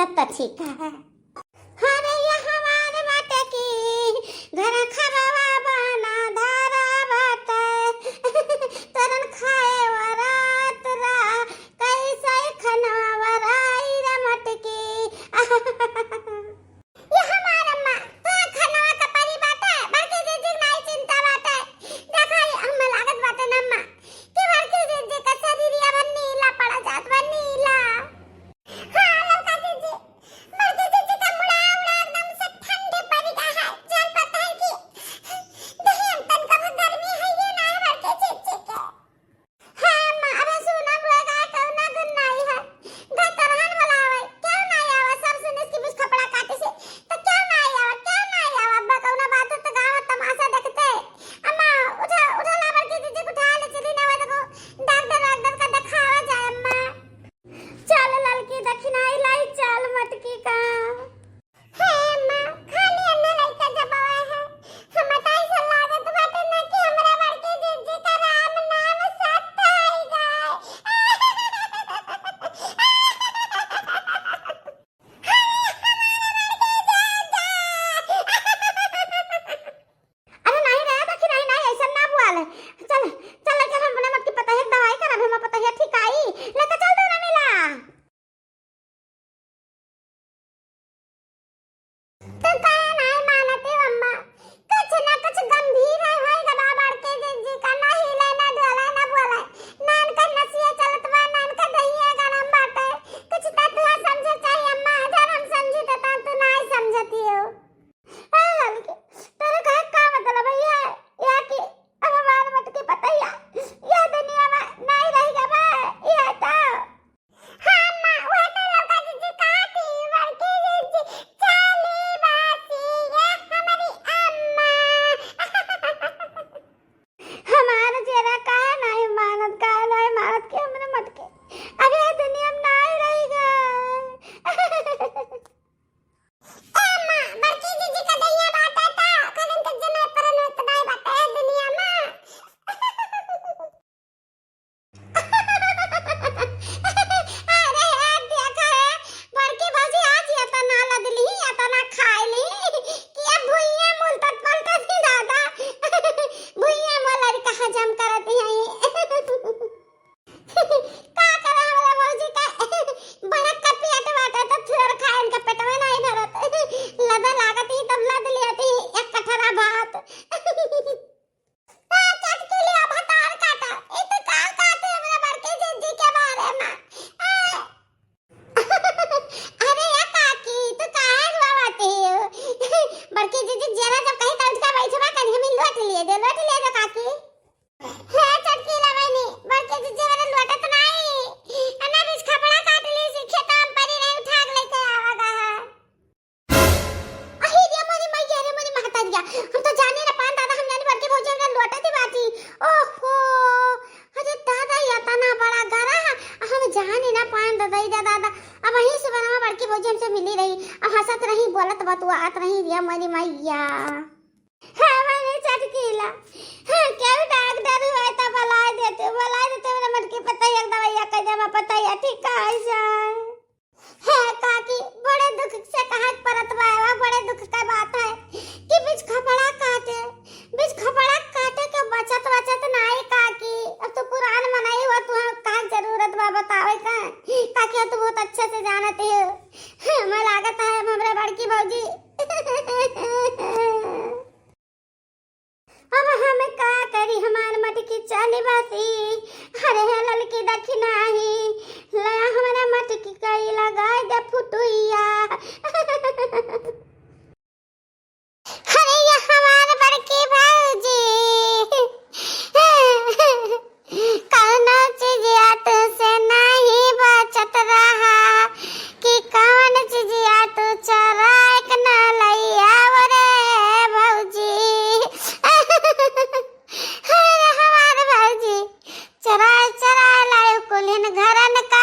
तब तो ठीक है। अरे ये हमारे बाटे की घर खरवा बना धारा बाटे तरन खाए वरात रा कैसे खनवा वराई रे मटकी ये हमारा माँ तो खनवा का परी बाटे बड़की जीजी नहीं चिंता बाटे देखा हम लागत बाटे ना माँ कि बड़की जीजी का शरीरिया बन नीला पड़ा जात बन नीला। हाँ लड़का जीजी बड़की जीजी का मुड़ा उड़ा एकदम से ठंडे पड़ी का है जान पता है कि दही तन का गर्मी है ये ना है बड़की जीजी के। हाँ माँ अबे सुना बुआ का कौन ना गुन नहीं है घर तरहन वाला है क्यों नहीं आवा सब सुन इसकी बुझ कपड़ा काटे से तो क्यों नहीं आवा अब्बा कौन बात तो गाँव तमाशा देखते अम्मा उठा उठा ला बड़की जीजी को उठा ले चली ना देखो डॉक्टर का दिखावा जाए अम्मा। चल लड़की दक्षिणाई लाई चल मटकी का है मां खाली अन्ना लइका जबावा है हम ताई से लागत बाटे ना कि हमरा बड़की जीजी का राम नाम सत्य आई जाए। अरे नहीं रे दक्षिणाई नहीं ऐसा ना बुआले चल चल के हम अपने मटकी पता है दवाई करा हम पता है ठीक आई लेके चल दो ना मिला तो काहे नहीं मानते अम्मा कुछ ना कुछ गंभीर है होएगा बाबा के जी का नहीं लेना डोला ना बोला नान का नसिया चलत बा नान का दहिया गरम बाटे कुछ तत्ला समझ चाहिए अम्मा जब हम समझी तो तू नहीं समझती हो। लड़के तेरे का मतलब है या कि अब हमारे मटकी पता ही ये दुनिया में नहीं रहेगा बा ये तो हाँ माँ वो तो लड़का जीजी कहा थी बड़की जीजी चाली बासी ये हमारी अम्मा हमारा चेहरा कहा नहीं मानत के हमने मटके अब ये दुनिया में नहीं रहेगा। अम्मा बड़की जीजी का दैया बाटा था कदम तक जमे पर न तबाई बाटा है दुनिया में। अरे यार देखा है बड़की बाजी आज या तो ना लदली या तो ना खाइली कि ये भुइया मुल तक पलटा थी दादा भुइया मोलर का हजम करती है का करे हमरा बाजी का बड़ा का पेट बाटा तो फिर खाए इनका पेट में नहीं भरत लदा लागत ही तब लद लेती एक कटरा भात चट के लिए भतार काटा ये तो काल काटे हमरा बड़के जीजी के बारे में अरे या काकी तू काहे हुआती हो बड़के जीजी जरा जब कहीं काट का बैठवा कर हम लौट लिए दे काकी है चटकी लवनी बड़के जीजी वाला लौटत नहीं अन्ना बीच खपड़ा काट ली से खेत में परी नहीं उठा के लेके आवागा अही रे मोरी मैया रे मोरी महता दिया हम तो जाने ना पान दादा हम जाने बड़के भौजी हमरा लौटत ही बाती ओहो अरे दादा या तना बड़ा गरा हम जाने ना पान दादा अब वहीं से बनवा बड़की भौजी हमसे मिली रही अब हंसत रही बोलत बतुआत रही रे मोरी मैया हाँ मैंने चटकीला हाँ क्या डॉक्टर हुआ था बुला देते मेरा मटकी पता ही दवाइया का जमा पता ही ठीक है काकी बड़े दुख से कहा परत बाया बड़े दुख का बात है कि बीच खपड़ा काटे के बचत नहीं काकी अब तो पुरान मनाई हुआ तू का जरूरत बा बतावे का काकी तू बहुत अच्छे से जानती हो मैं लागत है हमरा बड़की भौजी अब हम का करी हमार मटकी चली बासी अरे है ललकी दक्षिणाही लया हमारा मटकी कई लगाए दे फुटुइया अरे ये हमार बड़की भौजी कौनो चीजिया तुझसे नहीं बचत रहा कि कौन चीजिया तू चराए के ना लैया रे भौजी हमारे भौजी चरा लाए कुलिन घरन का